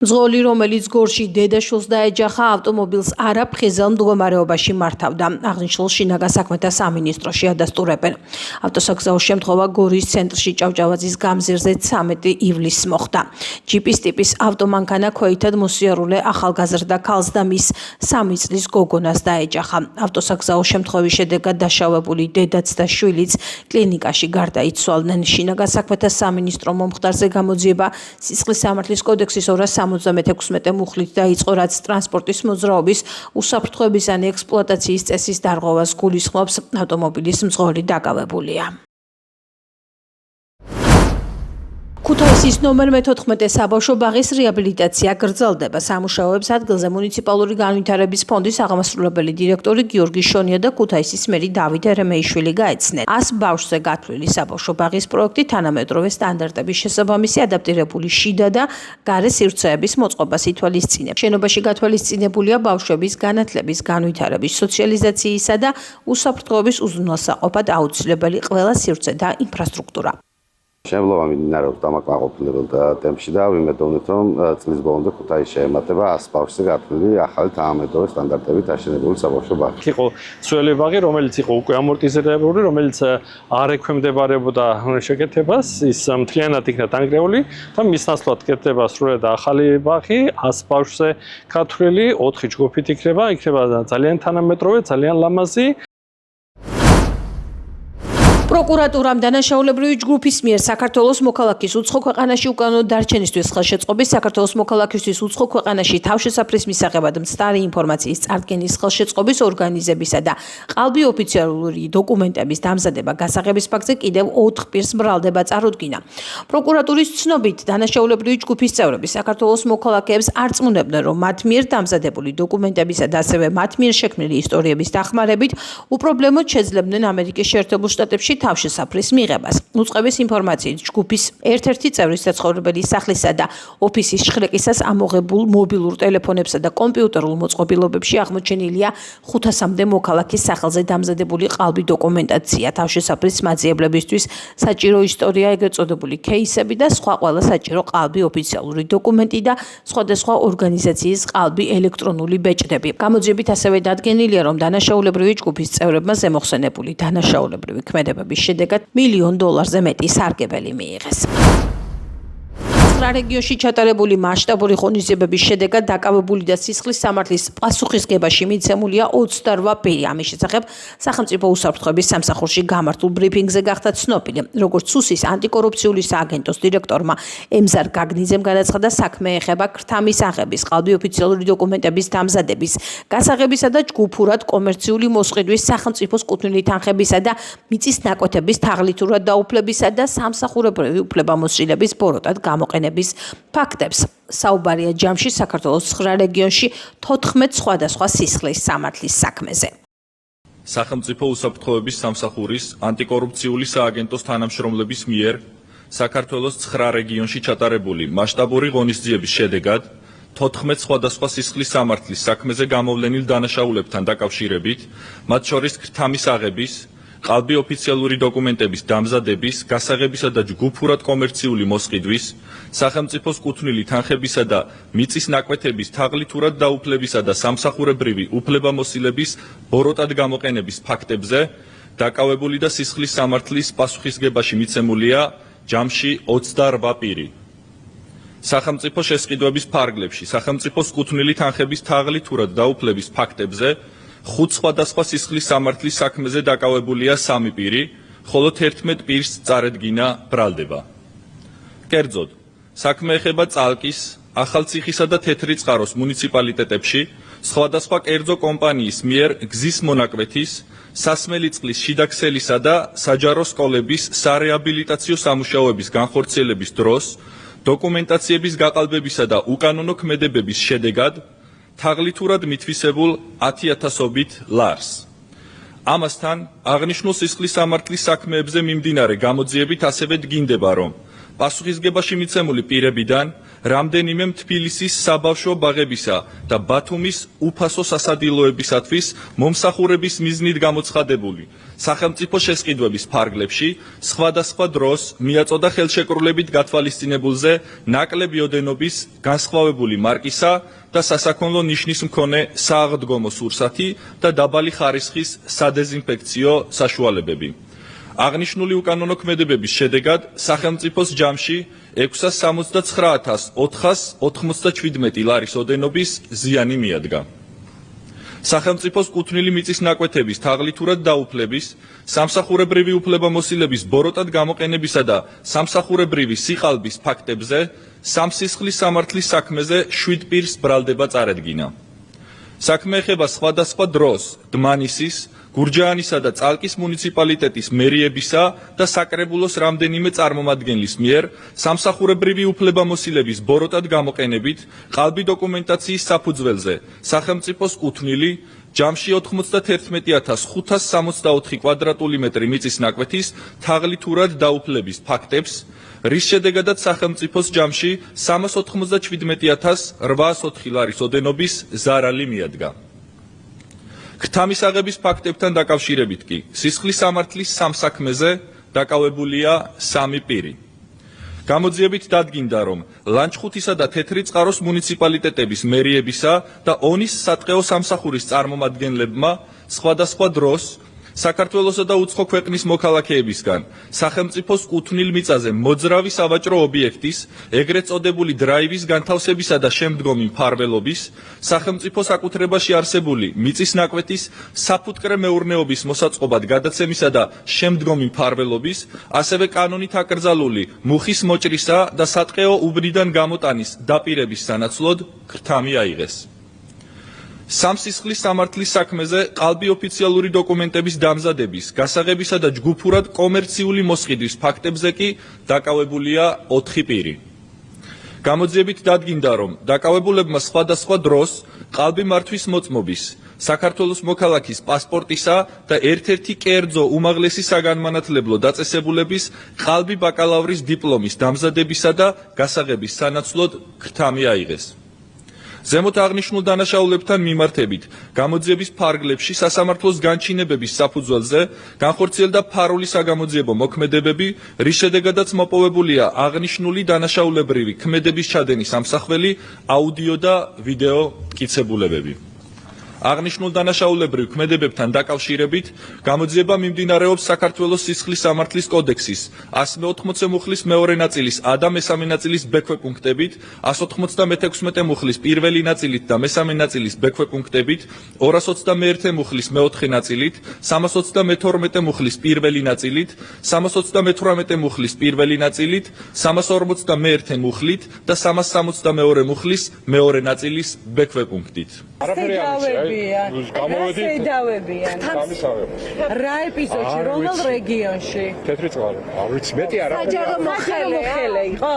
მძღოლი, რომელიც გორში დედაშვილს დაეჯახა, ავტომობილს არაფხიზელ მდგომარეობაში მართავდა. აღნიშნულ შინაგან საქმეთა სამინისტროში ადასტურებენ. ავტოსაგზაო შემთხვევა გორის ცენტრში ჭავჭავაძის გამზირზე 13 ივლისს მოხდა. ჯიპის ტიპის ავტომანქანა ქვეითად მოსიარულე ახალგაზრდა ქალს და მის 3 წლის გოგონას დაეჯახა. ავტოსაგზაო შემთხვევის შედეგად დაშავებული დედაც და შვილიც კლინიკაში გარდაიცვალნენ. შინაგან საქმეთა სამინისტრო მომხდარზე გამოძიება სისხლის სამართლის კოდექსის 276 მუხლით დაიწყო, რაც ტრანსპორტის მოძრაობის უსაფრთხოების ან ექსპლუატაციის წესის დარღვევას გულისხმობს. ავტომობილის მძღოლი დაკავებულია. ქუთაისის ნომერ 14 საბავშვო ბაღის რეაბილიტაცია გრძელდება. სამუშაოებს ადგილზე მუნიციპალური განვითარების ფონდის აღმასრულებელი დირექტორი გიორგი შონია და ქუთაისის მერი დავით ერემეიშვილი გაეცნენ. 100 ბავშვზე გათვლილი საბავშვო ბაღის პროექტი თანამედროვე სტანდარტების შესაბამისი ადაპტირებული შიდა და გარე სივრცეების მოწყობას ითვალისწინებს. შენობაში გათვალისწინებულია ბავშვების განათლების, განვითარების, სოციალიზაციისა და უსაფრთხოების უზრუნველსაყოფად აუცილებელი ყველა სივრცე და ინფრასტრუქტურა. შემლობა მიმდინარეობს დამაკმაყოფილებელ ტემპში და ვიმედოვნით, რომ წლის ბოლომდე ქუთაისში შეემატება 100 ბავშვზე გათვლილი ახალი თანამედროვე სტანდარტებით აშენებული საბავშვო ბაღი. იყო სრული ბაღი, რომელიც იყო უკვე ამორტიზირებული, რომელიც არ ექვემდებარებოდა შეკეთებას, ის მთლიანად იქნა დანგრეული და მის ნაცვლად კეთდება სრულად ახალი ბაღი, 100 ბავშვზე გათვლილი, 4 ჯგუფით იქნება ძალიან თანამედროვე, ძალიან ლამაზი. პროკურატურამ დანაშაულებრივი ჯგუფის მიერ საქართველოს მოქალაქის უცხო ქვეყანაში უკანონო დარჩენისთვის ხელშეწყობის, საქართველოს მოქალაქისთვის უცხო ქვეყანაში თავშესაფრის მისაღებად მცდარი ინფორმაციის წარდგენის ხელშეწყობის, ორგანიზებისა და ყალბი ოფიციალური დოკუმენტების დამზადება გასაღების ფაქტზე კიდევ 4 პირს ბრალდება წარუდგინა. პროკურატურის ცნობით, დანაშაულებრივი ჯგუფის წევრები საქართველოს მოქალაქეებს არწმუნებდნენ, რომ მათ მიერ დამზადებული დოკუმენტებისა და ასევე მათ მიერ შექმნილი ისტორიების დახმარებით უპრობლემოდ შეძლებდნენ ამერიკის შეერთებულ შტატებში თავშესაფრის მიღებას. უწყების ინფორმაციით, ჯგუფის ერთ-ერთი წევრის საცხოვრებელი სახლისა და ოფისის შხრეკისას ამოღებულ მობილურ ტელეფონებსა და კომპიუტერულ მოწყობილობებში აღმოჩენილია 500-მდე მოქალაქის სახელზე დამზადებული ყალბი დოკუმენტაცია, თავშესაფრის მაძიებლებისთვის საჭირო ისტორია, ეგრეთ წოდებული кейსები და სხვა ყველა საჭირო ყალბი ოფიციალური დოკუმენტი და სხვადასხვა ორგანიზაციის ყალბი ელექტრონული ბეჭდები. გამოძიებით ასევე დადგენილია, რომ დანაშაულებრივი ჯგუფის წევრებმა ზემოხსენებული დანაშაულებრივი ქმედებების შედეგად $1 მილიონ-ზე მეტი სარგებელი მიიღეს. რეგიონში ჩატარებული მასშტაბური ღონისძიებების შედეგად დაკავებული და სისხლის სამართლის პასუხისგებაში მიცემულია 28 პირი. ამის შესახებ სახელმწიფო უსაფრთხოების სამსახურში გამართულ ბრიფინგზე გახდა ცნობილი. როგორც სუსის ანტიკორუფციული სააგენტოს დირექტორმა ემზარ გაგნიძემ განაცხადა, საქმე ეხება ქრთამის აღების, ყალბი ოფიციალური დოკუმენტების დამზადების, გასაღებისა და ჯგუფურად კომერციული მოსყიდვის, სახელმწიფოს კუთვნილი თანხებისა და მიწის ნაკვეთების თაღლითურად დაუფლებისა და სამსახურებრივი უფლებამოსილების ბოროტად გამოყენების ფაქტებს. საუბარია ჯამში საქართველოს 9 რეგიონში 14 სხვადასხვა სისხლის სამართლის საქმეზე. სახელმწიფო უსაფრთხოების სამსახურის ანტიკორუფციული სააგენტოს თანამშრომლების მიერ საქართველოს 9 რეგიონში ჩატარებული მასშტაბური ღონისძიების შედეგად 14 სხვადასხვა სისხლის სამართლის საქმეზე გამოვლენილ დანაშაულებთან დაკავშირებით, მათ შორის ქრთამის აღების, ყალბი ოფიციალური დოკუმენტების დამზადების, გასაღებისა და ჯგუფურად კომერციული მოსყიდვის, სახელმწიფოს კუთვნილი თანხებისა და მიწის ნაკვეთების თაღლითურად დაუფლებისა და სამსახურებრივი უფლებამოსილების ბოროტად გამოყენების ფაქტებზე დაკავებული და სისხლის სამართლის პასუხისგებაში მიცემულია ჯამში 28 პირი. სახელმწიფო შესყიდვების ფარგლებში სახელმწიფოს კუთვნილი თანხების თაღლითურად დაუფლების ფაქტებზე 5 სხვადასხვა სისხლის სამართლის საქმეზე დაკავებულია 3 პირი, ხოლო 11 პირს წარედგინა ბრალდება. კერძოდ, საქმე ეხება წალკის, ახალციხისა და თეთრიწყაროს მუნიციპალიტეტებში სხვადასხვა კერძო კომპანიის მიერ გზის მონაკვეთის, სასმელი წყლის შიდაქსელისა და საჯარო სკოლების სარეაბილიტაციო სამუშაოების განხორციელების დროს დოკუმენტაციების გაყალბებისა და უკანონო ქმედებების შედეგად თაღლითურად მითვისებულ 10,000-ობით ლარს. ამასთან, აღნიშნულ სისხლის სამართლის საქმეებზე მიმდინარე გამოძიებით ასევე დგინდება, რომ პასუხისგებაში მიცემული პირებიდან რამდენიმე თბილისის საბავშვო ბაღებისა და ბათუმის უფასო სასადილოებისათვის მომსახურების მიზნით გამოცხადებული სახელმწიფო შესყიდვების ფარგლებში სხვადასხვა დროს მიაწოდა ხელშეკრულებით გათვალისწინებულზე ნაკლები ოდენობის განსხვავებული მარკისა და სასაქონლო ნიშნის მქონე სააღდგომო სურსათი და დაბალი ხარისხის სადეზინფექციო საშუალებები. აღნიშნული უკანონო ქმედებების შედეგად სახელმწიფოს ჯამში 669,497 ლარის ოდენობის ზიანი მიადგა. სახელმწიფოს კუთვნილი მიწის ნაკვეთების თაღლითურად დაუფლების, სამსახურებრივი უფლებამოსილების ბოროტად გამოყენებისა და სამსახურებრივი სიყალბის ფაქტებზე სამსისხლის სამართლის საქმეზე 7 პირს ბრალდება წარედგინა. საქმე ეხება სხვადასხვა დროს დმანისის, გურჯაანისა და წალკის მუნიციპალიტეტის მერიებისა და საკრებულოს რამდენიმე წარმომადგენლის მიერ სამსახურებრივი უფლებამოსილების ბოროტად გამოყენებით ყალბი დოკუმენტაციის საფუძველზე სახელმწიფოს კუთვნილი ჯამში 91,564 კვადრატული მეტრი მიწის ნაკვეთის თაღლითურად დაუფლების ფაქტებს, რის შედეგადაც სახელმწიფოს ჯამში 397,804 ლარის ოდენობის ზარალი მიადგა. ქთამისაღების ფაქტებთან დაკავშირებით კი სისხლის სამართლის სამსაქმეზე დაკავებულია 3 პირი. გამოძიებით დადგინდა, რომ ლანჩხუთისა და თეთრი წყაროს მუნიციპალიტეტების მერიებისა და ონის სატყეო სამსახურის წარმომადგენლებმა სხვადასხვა დროს საქართველოსა და უცხო ქვეყნის მოქალაქეებისგან სახელმწიფოს კუთვნილ მიწაზე მოძრავი სავაჭრო ობიექტის, ეგრეთ წოდებული დრაივის განთავსებისა და შემდგომი მფარველობის, სახელმწიფო საკუთრებაში არსებული მიწის ნაკვეთის საფუტკრე მეურნეობის მოსაწყობად გადაცემისა და შემდგომი მფარველობის, ასევე კანონით აკრძალული მუხის მოჭრისა და სატყეო უბნიდან გამოტანის დაპირების სანაცვლოდ ქრთამი აიღეს. სამსისხლის სამართლის საქმეზე ყალბი ოფიციალური დოკუმენტების დამზადების, გასაღებისა და ჯგუფურად კომერციული მოსყიდვის ფაქტებზე კი დაკავებულია 4 პირი. გამოძიებით დადგინდა, რომ დაკავებულებმა სხვადასხვა დროს ყალბი მართვის მოწმობის, საქართველოს მოქალაქის პასპორტისა და ერთ-ერთი კერძო უმაღლესი საგანმანათლებლო დაწესებულების ყალბი ბაკალავრის დიპლომის დამზადებისა და გასაღების სანაცვლოდ ქრთამი აიღეს. ზემოთ აღნიშნულ დანაშაულებთან მიმართებით გამოძიების ფარგლებში სასამართლოს განჩინებების საფუძველზე განხორციელდა ფარული საგამოძიებო მოქმედებები, რის შედეგადაც მოპოვებულია აღნიშნული დანაშაულებრივი ქმედების ჩადენის ამსახველი აუდიო და ვიდეო მტკიცებულებები. აღნიშნულ დანაშაულებრივ ქმედებებთან დაკავშირებით გამოძიება მიმდინარეობს საქართველოს სისხლის სამართლის კოდექსის 180 მუხლის მეორე ნაწილის ა და მესამე ნაწილის ბ ქვეპუნქტებით, 196 მუხლის პირველი ნაწილით და მესამე ნაწილის ბ ქვეპუნქტებით, 221 მუხლის მეოთხე ნაწილით, 322 მუხლის პირველი ნაწილით, 318 მუხლის პირველი ნაწილით, 341 მუხლით და 362 მუხლის მეორე ნაწილის ბ ქვეპუნქტით. გამოვედით რა ეპიზოდში, რომელ რეგიონში? თეთრი წყარო. ავიც მეტი არა. საჯარო მოხელე იყო?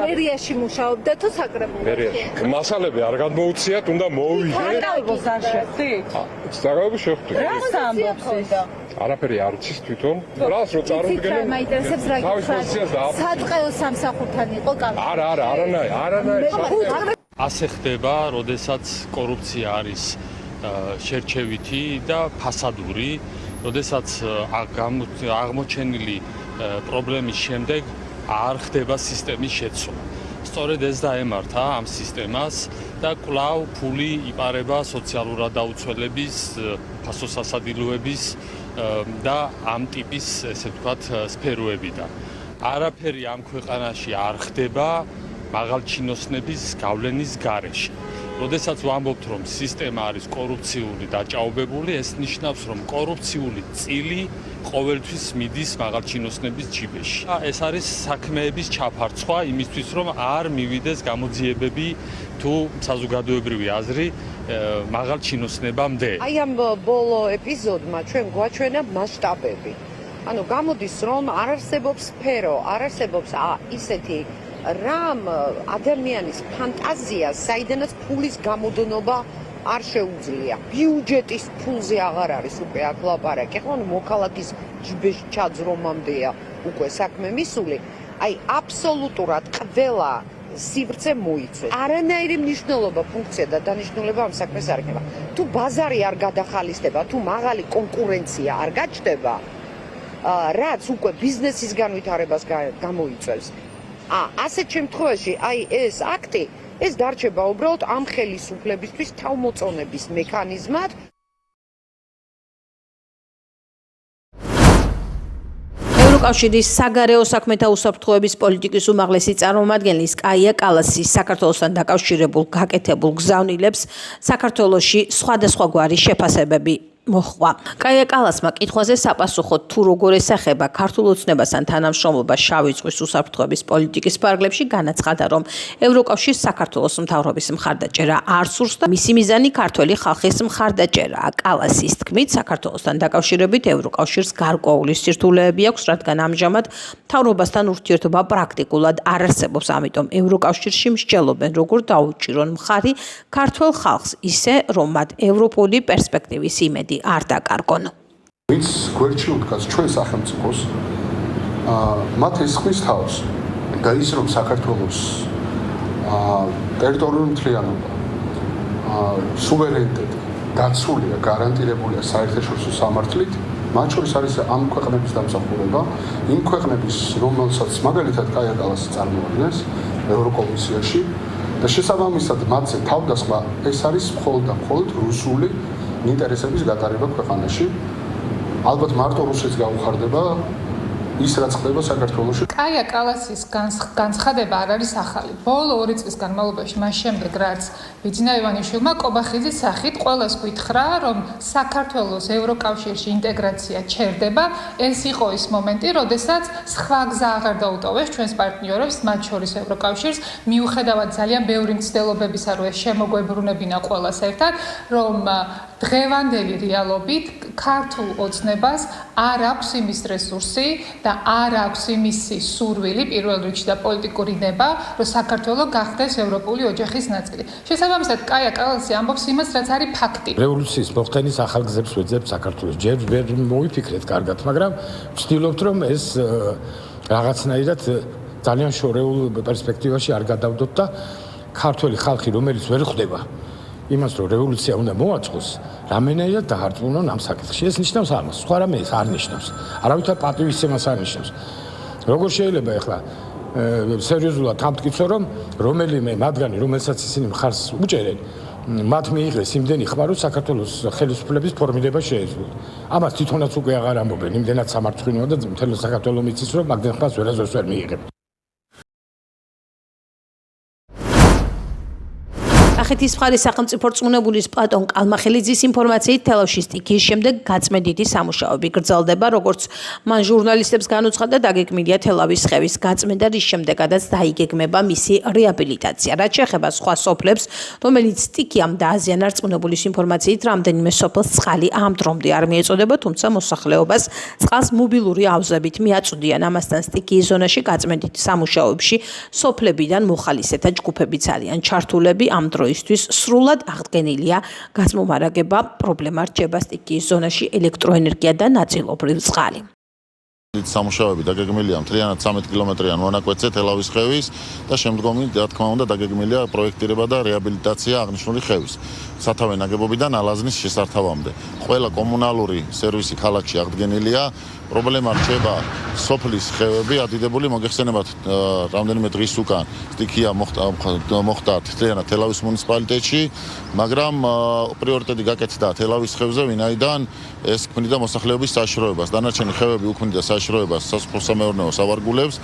მერიაში მუშაობდა თუ საკრებულოში? მერიაში. მასალები არ გადმოუციათ, უნდა მოვიდე. საკრებულოს არ შეხვდით? საკრებულოს შეხვდით. რას ამბობს? არაფერი არ იცის თვითონ. რას რო წარმოდგენენ? მაინტერესებს რა გიხარ? სატყეო სამსახურთან იყო კამერა? არანაირი. ასე ხდება, როდესაც კორუფცია არის შერჩევითი და ფასადური, როდესაც აღმოჩენილი პრობლემის შემდეგ არ ხდება სისტემის შეცვლა. სწორედ ეს დაემართა ამ სისტემას და კვლავ ფული იპარება სოციალურად დაუცველების, ფასოსასადილოების და ამ ტიპის, ესე ვთქვათ, სფეროებიდან. არაფერი ამ ქვეყანაში არ ხდება მაღალჩინოსნების გავლენის გარეშე. როდესაც ვამბობთ, რომ სისტემა არის კორუფციული და დაჭაობებული, ეს ნიშნავს, რომ კორუფციული წილი ყოველთვის მიდის მაღალჩინოსნების ჯიბეში. ეს არის საქმეების ჩაფარცხვა იმისთვის, რომ არ მივიდეს გამოძიებები თუ საზოგადოებრივი აზრი მაღალჩინოსნებამდე. აი ამ ბოლო ეპიზოდმა ჩვენ გვაჩვენა მასშტაბები. ანუ გამოდის, რომ არ არსებობს სფერო, არ არსებობს ისეთი რამ ადამიანის ფანტაზიას, საიდანაც ფულის გამოდნობა არ შეუძლია. ბიუჯეტის ფულზე აღარ არის უკვე აქ ლაპარაკი, ხო, მოქალაქის ჯიბეში ჩაძრომამდეა უკვე საქმე მისული. აი აბსოლუტურად ყველა სივრცე მოიცეს. არანაირი მნიშვნელობა, ფუნქცია და დანიშნულება ამ საქმეს არ იქნება. თუ ბაზარი არ გადახალისდება, თუ მაღალი კონკურენცია არ გაჩნდება, რაც უკვე ბიზნესის განვითარებას გამოიწვევს. ასეთ შემთხვევაში აი ეს აქტი ეს დარჩება უბრალოდ ამ ხელისუფლებისთვის თავმოწონების მექანიზმად. ევროკავშირის საგარეო საქმეთა უსაფრთხოების პოლიტიკის უმაღლესი წარმომადგენლის კაია კალასის საქართველოსთან დაკავშირებულ გაკეთებულ გზავნილებს საქართველოში სხვადასხვაგვარი შეფასებები მოხდა. კაია კალასმა კითხვაზე საპასუხოდ თუ როგორ ესახება ქართულ ოცნებასთან თანამშრომლობა შავი ზღვის უსაფრთხოების პოლიტიკის ფარგლებში განაცხადა, რომ ევროკავშირს საქართველოს მთავრობის მხარდაჭერა არ სურს და მისი მიზანი ქართველი ხალხის მხარდაჭერაა. კალასის თქმით, საქართველოსთან დაკავშირებით ევროკავშირს გარკვეული სირთულეები აქვს, რადგან ამჟამად მთავრობასთან ურთიერთობა პრაქტიკულად არ არსებობს, ამიტომ ევროკავშირში მსჯელობენ, როგორ დაუჭირონ მხარი ქართველ ხალხს, ისე რომ მათ ევროპული პერსპექტივის იმედი არ დაკარგონ. ვინც გვერდში უდგას ჩვენ სახელმწიფოს, მათ ესხმის თავს და ის რომ საქართველოს ტერიტორიული მთლიანობა, სუვერენიტეტი დაცულია, გარანტირებულია საერთაშორისო სამართლით, მათ შორის არის ამ ქვეყნების დამსახურება, იმ ქვეყნების, რომელსაც მაგალითად კაია კალასი წარმოადგენს ევროკომისიაში და შესაბამისად მათზე თავდასხმა ეს არის მხოლოდ და მხოლოდ რუსული ინტერესების გატარება ქვეყანაში. ალბათ მარტო რუსეთს გაუხარდება ის რაც ხდება საქართველოში. კაია კალასის განცხადება არ არის ახალი. ბოლო 2 წლის განმავლობაში მას შემდეგ რაც ბიძინა ივანიშვილმა კობახიძის სახით ყველას გითხრა, რომ საქართველოს ევროკავშირში ინტეგრაცია ჩერდება, ეს იყო ის მომენტი, როდესაც სხვა გზა აღარ დაუტოვეს ჩვენს პარტნიორებს, მათ შორის ევროკავშირს, მიუხედავად ძალიან ბევრი მცდელობებისა, რომ ეს შემოგვებრუნებინა ყველას ერთად, რომ დღევანდელი რეალობით ქართულ ოცნებას არ აქვს იმის რესურსი და არ აქვს იმისი სურვილი პირველ რიგში და პოლიტიკური ნება, რომ საქართველო გახდეს ევროპული ოჯახის ნაწილი. შესაბამისად, კაია კალასი ამბობს იმას, რაც არის ფაქტი. რევოლუციის მოხდენის ახალ გზებს ვეძებთ საქართველოს. ჯერ ვერ მოვიფიქრეთ კარგად, მაგრამ ვცდილობთ, რომ ეს რაღაცნაირად ძალიან შორეულ პერსპექტივაში არ გადავდოთ და ქართველი ხალხი, რომელიც ვერ ხვდება იმას, რომ რევოლუცია უნდა მოაწყოს, რამენაირად დაარწმუნონ ამ საკითხში. ეს ნიშნავს ამას, სხვა რამე ეს არ ნიშნავს. არავითარ პატივისცემას არ ნიშნავს. როგორ შეიძლება ახლა სერიოზულად ამტკიცო, რომ რომელიმე მათგანი, რომელსაც ისინი მხარს უჭერენ, მათ მიიღეს იმდენი ხმა, რომ საქართველოს ხელისუფლების ფორმირება შეეძლოთ. ამას თვითონაც უკვე აღარ ამბობენ, იმდენად სამარცხვინოა და მთელი საქართველო მიცის, რომ მაგდენ ხმას ვერასდროს ვერ მიიღებ. კახეთის მხარის სახელმწიფო რწმუნებულის პლატონ კალმახელიძის ინფორმაციით თელავში სტიქიის შემდეგ გაწმენდითი სამუშაოები გრძელდება, როგორც მან ჟურნალისტებს განუცხადა, დაგეგმილია თელავის ხევის გაწმენდა, რის შემდეგაც დაიგეგმება მისი რეაბილიტაცია. რაც შეეხება სხვა სოფლებს, რომელიც სტიქიამ დააზიანა, რწმუნებულის ინფორმაციით რამდენიმე სოფელს წყალი ამ დრომდე არ მიეწოდება, თუმცა მოსახლეობას წყალს მობილური ავზებით მიაწვდიან. ამასთან სტიქიის ზონაში გაწმენდით სამუშაოებში სოფლებიდან მოხალისეთა ჯგუფებიც არიან ჩართულები. ამ დროისთვის სრულად აღდგენილია გაზმომარაგება, პრობლემა რჩება სტიქიის ზონაში ელექტროენერგია და ნაწილობრივ წყალი. სამუშაოები დაგეგმილია მთლიანად 13 კილომეტრიან მონაკვეთზე თელავის ხევის და შემდგომი რა თქმა უნდა დაგეგმილია პროექტირება და რეაბილიტაცია აღნიშნული ხევის სათავე ნაგებობიდან ალაზნის შესართავამდე. ყველა კომუნალური სერვისი ქალაქში აღდგენილია. პრობლემა რჩება სოფლის ხევები ადიდებული მოგეხსენებათ რამდენიმე დღის უკან სტიქია მოხდა მთლიანად თელავის მუნიციპალიტეტში, მაგრამ პრიორიტეტი გაკეთდა თელავის ხევზე, ვინაიდან ეს ქმნიდა მოსახლეობის საშიშროებას. დანარჩენი ხევები უქმნიდა საშიშროებას სასოფლო-სამეურნეო სავარგულებს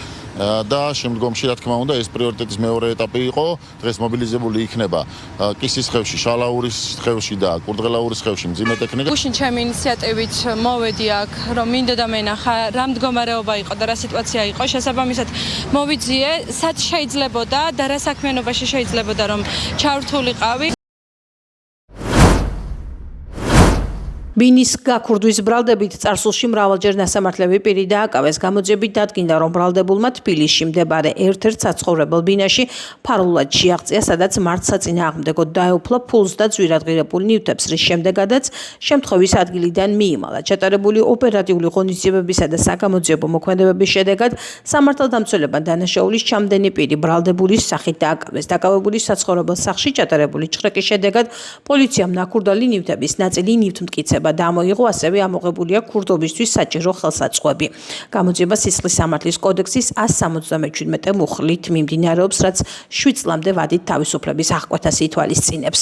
და შემდგომში რა თქმა უნდა ეს პრიორიტეტის მეორე ეტაპი იყო. დღეს მობილიზებული იქნება კისის ხევში, შალაურის ხევში და კურდღელაურის ხევში მძიმე ტექნიკა. გუშინ ჩემი ინიციატივით მოვედი აქ, რომ მინდა და მენახა რა მდგომარეობა იყო და რა სიტუაცია იყო. შესაბამისად მოვიძიე, სად შეიძლებოდა და რა საქმიანობაში შეიძლებოდა რომ ჩართულიყავი. ბინის გაქურდვის ბრალდებით წარსულში მრავალჯერ ნასამართლები პირი დააკავეს. გამოძიებით დადგინდა, რომ ბრალდებულმა თბილისში მდებარე ერთ-ერთ საცხოვრებელ ბინაში ფარულად შეაღწია, სადაც მართსაწინააღმდეგოდ დაეუფლა ფულს და ძვირადღირებულ ნივთებს, რის შემდეგადაც შემთხვევის ადგილიდან მიიმალა. ჩატარებული ოპერატიული ღონისძიებებისა და საგამოძიებო მოქმედებების შედეგად სამართალდამცველებმა დანაშაულის ჩამდენი პირი ბრალდებულის სახით დააკავეს. დაკავებულის საცხოვრებელ სახლში ჩატარებული ჭხრიკის შედეგად პოლიციამ ნაქურდალი ნივთების ნაწილი ნივთმტკიცება დამოიღო, ასევე ამოღებულია ქურდობისთვის საჭირო ხელსაწყოები. გამოძიება სისხლის სამართლის კოდექსის 177 მუხლით მიმდინარეობს, რაც 7 წლამდე ვადით თავისუფლების აღკვეთას ითვალისწინებს.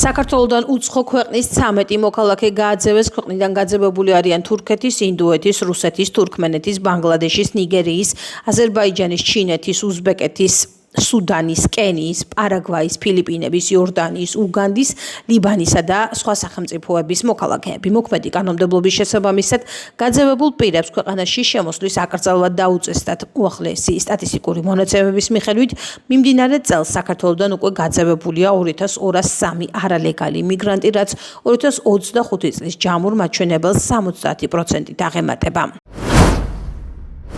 საქართველოდან უცხო ქვეყნის 13 მოქალაქე გააძევეს. ქვეყნიდან გაძევებული არიან თურქეთის, ინდოეთის, რუსეთის, თურქმენეთის, ბანგლადეშის, ნიგერიის, აზერბაიჯანის, ჩინეთის, უზბეკეთის, სუდანის, კენიის, პარაგვაის, ფილიპინების, იორდანიის, უგანდის, ლიბანისა და სხვა სახელმწიფოების მოქალაქეები. მოქმედი კანონმდებლობის შესაბამისად გაძევებულ პირებს ქვეყანაში შემოსვლის აკრძალვა დაუწესდათ. უახლესი სტატისტიკური მონაცემების მიხედვით მიმდინარე წელს საქართველოდან უკვე გაძევებულია 2203 არალეგალი მიგრანტი, რაც 2025 წლის ჯამურ მაჩვენებელს 70%-ით აღემატება.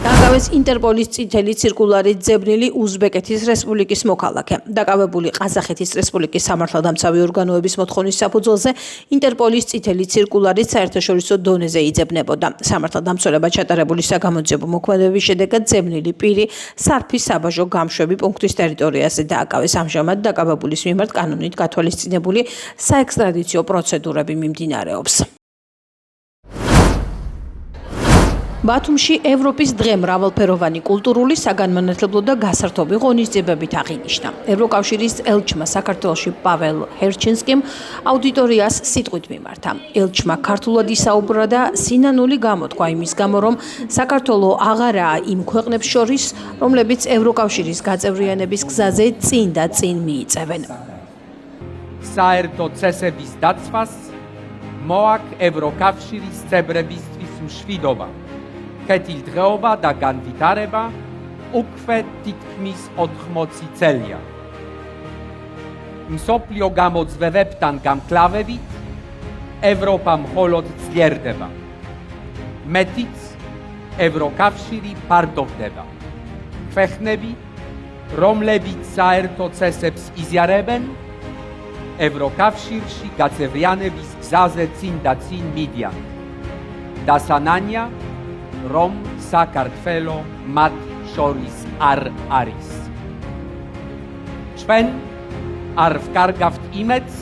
დაკავეს ინტერპოლის წითელი ციρკულარით ძებნილი უზბეკეთის რესპუბლიკის მოქალაქე. დაკავებული ყაზახეთის რესპუბლიკის სამართალდამცავი ორგანოების მოთხოვნის საფუძველზე ინტერპოლის წითელი ციркуლარით საერთაშორისო დონეზე იძებნებოდა. სამართალდამცველება ჩატარებული საგამოძიებო მოქმედებების შედეგად ძებნილი პირი სარფის საბაჟო გამშვები პუნქტის ტერიტორიაზე დააკავეს. ამჟამად დაკავებულის მიმართ კანონით გათვალისწინებული საექსტრადიციო პროცედურები მიმდინარეობს. ბათუმში ევროპის დღე მრავალფეროვანი კულტურული, საგანმანათლებლო და გასართობი ღონისძიებებით აღინიშნა. ევროკავშირის ელჩმა საქართველოში პაվել ჰერჩინსკიმ აუდიტორიას სიტყვით მიმართა. ელჩმა ქართულად ისაუბრა და სინანული გამოთქვა იმის გამო, რომ საქართველო აღარაა იმ ქვეყნებს შორის, რომლებიც ევროკავშირის გაწევრიანების გზაზე წინ და წინ მიიწევენ. საერთო წესების დაცვას მოაქვს ევროკავშირის წევრებისთვის მშვიდობა. კეთილდღეობა და განვითარება უკვე თითქმის 80 წელია. მსოფლიო გამოძვევებთან გამკლავებით ევროპა მხოლოდ ძლიერდება. მეტიც ევროკავშირი ფარდოვდება. ქვეყნები, რომლებიც საერთო წესებს იზიარებენ, ევროკავშირში გაწევრიანების გზაზე წინ და წინ მიდიან. დასანანია რომ საქართველო მათ შორის არ არის. ჩვენ არ ვკარგავთ იმედს,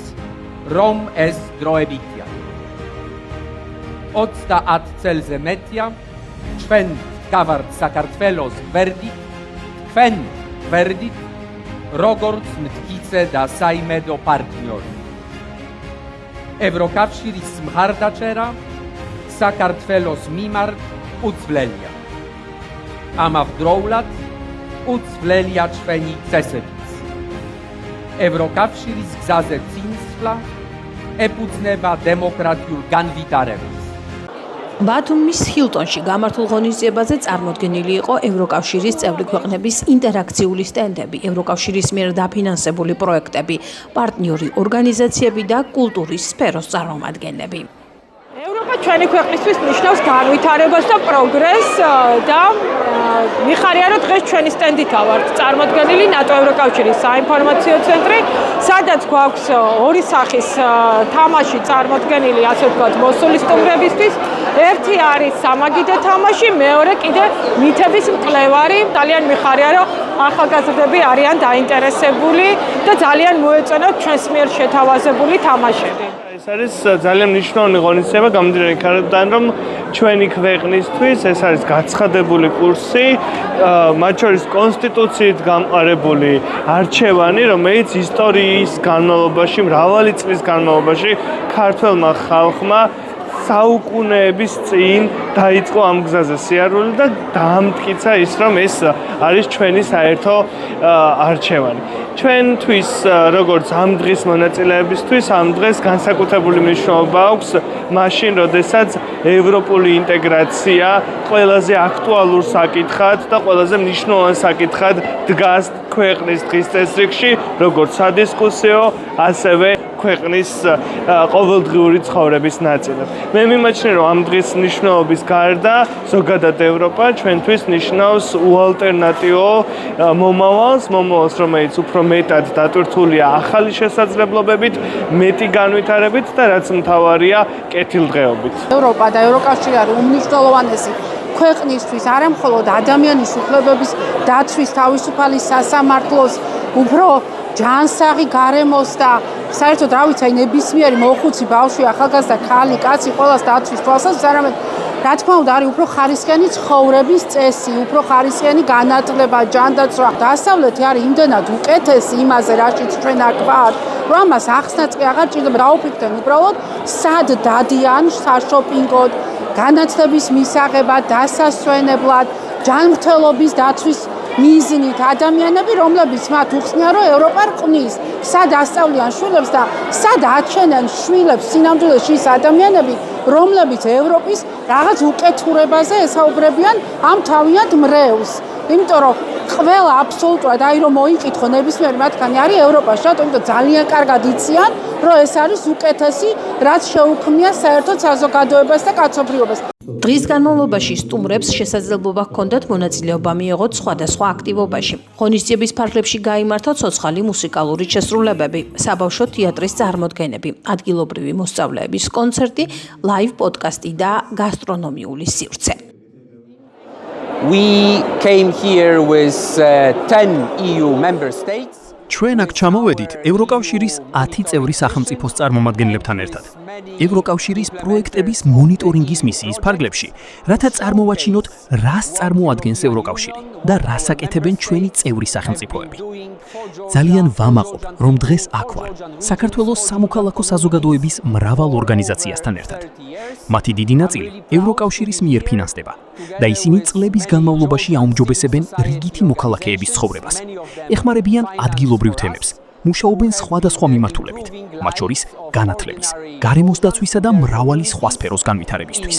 რომ ეს დროებითია. 30 წელზე მეტია ჩვენ ვდგავართ საქართველოს გვერდით, თქვენ გვერდით, როგორც მტკიცე და საიმედო პარტნიორი. ევროკავშირის მხარდაჭერა საქართველოს მიმართ უცვლელია. ამავდროულად უცვლელია ჩვენი წესებიც. ევროკავშირის გზაზე წინსვლა ეფუძნება დემოკრატიულ განვითარებას. ბათუმის ჰილტონში გამართულ ღონისძიებაზე წარმოდგენილი იყო ევროკავშირის წევრი ქვეყნების ინტერაქციული სტენდები, ევროკავშირის მიერ დაფინანსებული პროექტები, პარტნიორი ორგანიზაციები და კულტურის სფეროს წარმომადგენლები. ევროპა ჩვენი ქვეყნისთვის ნიშნავს განვითარებას და პროგრესს და მიხარია რომ დღეს ჩვენი სტენდით ავართ წარმოდგენილი ნატო ევროკავშირის საინფორმაციო ცენტრი, სადაც გვაქვს ორი სახის თამაში წარმოდგენილი, ასე ვთქვათ, მოსული სტუმრებისთვის. ერთი არის სამაგიდო თამაში, მეორე კიდე მითების მკვლევარი. ძალიან მიხარია რომ ახალგაზრდები არიან დაინტერესებული და ძალიან მოეწონათ ჩვენს მიერ შეთავაზებული თამაშები. ეს არის ძალიან მნიშვნელოვანი ღონისძიება გამომდინარე იქიდან, რომ ჩვენი ქვეყნისთვის ეს არის გაცხადებული კურსი, მათ შორის კონსტიტუციით გამყარებული არჩევანი, რომელიც ისტორიის განმავლობაში, მრავალი წლის განმავლობაში ქართველმა ხალხმა საუკუნეების წინ დაიწყო ამ გზაზე სიარული და დაამტკიცა ის, რომ ეს არის ჩვენი საერთო არჩევანი. ჩვენთვის, როგორც ამ დღის მონაწილეებისთვის, ამ დღეს განსაკუთრებული მნიშვნელობა აქვს მაშინ, როდესაც ევროპული ინტეგრაცია ყველაზე აქტუალურ საკითხად და ყველაზე მნიშვნელოვან საკითხად დგას ქვეყნის დღის წესრიგში, როგორც სადისკუსიო ასევე ქვეყნის ყოველდღიური ცხოვრების ნაწილი. მე მიმაჩნია, რომ ამ დღის მნიშვნელობის გარდა ზოგადად ევროპა ჩვენთვის ნიშნავს უალტერნატივო მომავალს, რომელიც უფრო მეტად დატვირთულია ახალი შესაძლებლობებით, მეტი განვითარებით და რაც მთავარია, კეთილდღეობით. ევროპა და ევროკავშირი არის უმნიშვნელოვანესი ქვეყნისთვის, არა მხოლოდ ადამიანის უფლებების დაცვის, თავისუფალი სასამართლოს, უფრო ჯანსაღი გარემოს და საერთოდ რა ვიცი, ნებისმიერი მოხუცი ბავშვი, ახალგაზრდა, ქალი, კაცი, ყველას დაცვის თვალსაზრისით, არამედ რა თქმა უნდა, არის უფრო ხარისხიანი ცხოვრების წესი, უფრო ხარისხიანი განათლება, ჯანდაცვა. დასავლეთი არის იმდენად უკეთესი იმაზე, რაშიც ჩვენ აქ ვართ, რომ ამას ახსნაც კი აღარ ჭირდება. დაუფიქრდნენ უბრალოდ, სად დადიან საშოპინგოდ, განათლების მისაღებად, დასასვენებლად, ჯანმრთელობის დაცვის მიზნით ადამიანები, რომლებიც მათ უხსნიან, რომ ევროპა რკნის, სად ასწავლიან შვილებს და სად აჩენენ შვილებს სინამდვილეში ის ადამიანები, რომლებიც ევროპის რაღაც უკეთურებაზე ესაუბრებიან ამ თავიანთ მრევლს. იმიტომ რომ ყველა აბსოლუტურად აი რომ მოიკითხო ნებისმიერი მათგანი არის ევროპაში, რატომ? იმიტომ ძალიან კარგად იციან, რომ ეს არის უკეთესი, რაც შეუქმნია საერთოდ საზოგადოებას და კაცობრიობას. დღის განმავლობაში სტუმრებს შესაძლებლობა ჰქონდათ მონაწილეობა მიეღოთ სხვადასხვა აქტივობაში. ღონისძიების ფარგლებში გაიმართა ცოცხალი მუსიკალური შესრულებები, საბავშვო თეატრის წარმოდგენები, ადგილობრივი მოსწავლეების კონცერტი, ლაივ პოდკასტი და გასტრონომიული სივრცე. We came here with 10 EU member states. ჩვენ აქ ჩამოვედით ევროკავშირის 10 წევრი სახელმწიფოს წარმომადგენლებთან ერთად. ევროკავშირის პროექტების მონიტორინგის მისიის ფარგლებში, რათა წარმოვაჩინოთ, რას წარმოადგენს ევროკავშირი და რას აკეთებენ ჩვენი წევრი სახელმწიფოები. ძალიან ვამაყობ, რომ დღეს აქ ვარ, საქართველოს სამოქალაქო საზოგადოების მრავალ ორგანიზაციასთან ერთად. მათი დიდი ნაწილი ევროკავშირის მიერ ფინანსდება და ისინი წლების განმავლობაში აუმჯობესებენ რიგითი მოქალაქეების ცხოვრებას. ეხმარებიან ადგილობრივ თემებს, მუშაობენ სხვადასხვა მიმართულებით, მათ შორის განათლების, გარემოს დაცვისა და მრავალი სხვა სფეროს განვითარებისთვის.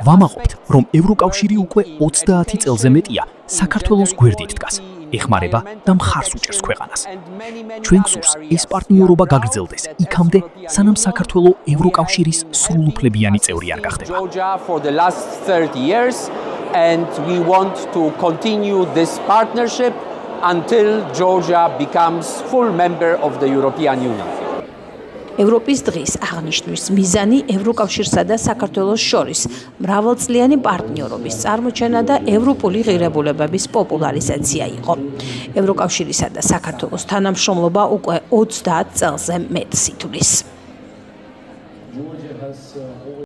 ვამაყობთ, რომ ევროკავშირი უკვე 30 წელზე მეტია საქართველოს გვერდით დგას, ეხმარება და მხარს უჭერს ქვეყანას. ჩვენ გსურს ეს პარტნიორობა გაგრძელდეს იქამდე, სანამ საქართველო ევროკავშირის სრულუფლებიანი წევრი არ გახდება. And we want to continue this partnership until Georgia becomes full member of the European Union. ევროპის დღის აღნიშვნის მიზანი ევროკავშირსა და საქართველოს შორის მრავალწლიანი პარტნიორობის წარმოჩენა და ევროპული ღირებულებების პოპულარიზაცია იყო. ევროკავშირისა და საქართველოს თანამშრომლობა უკვე 30 წელზე მეტს ითვლის.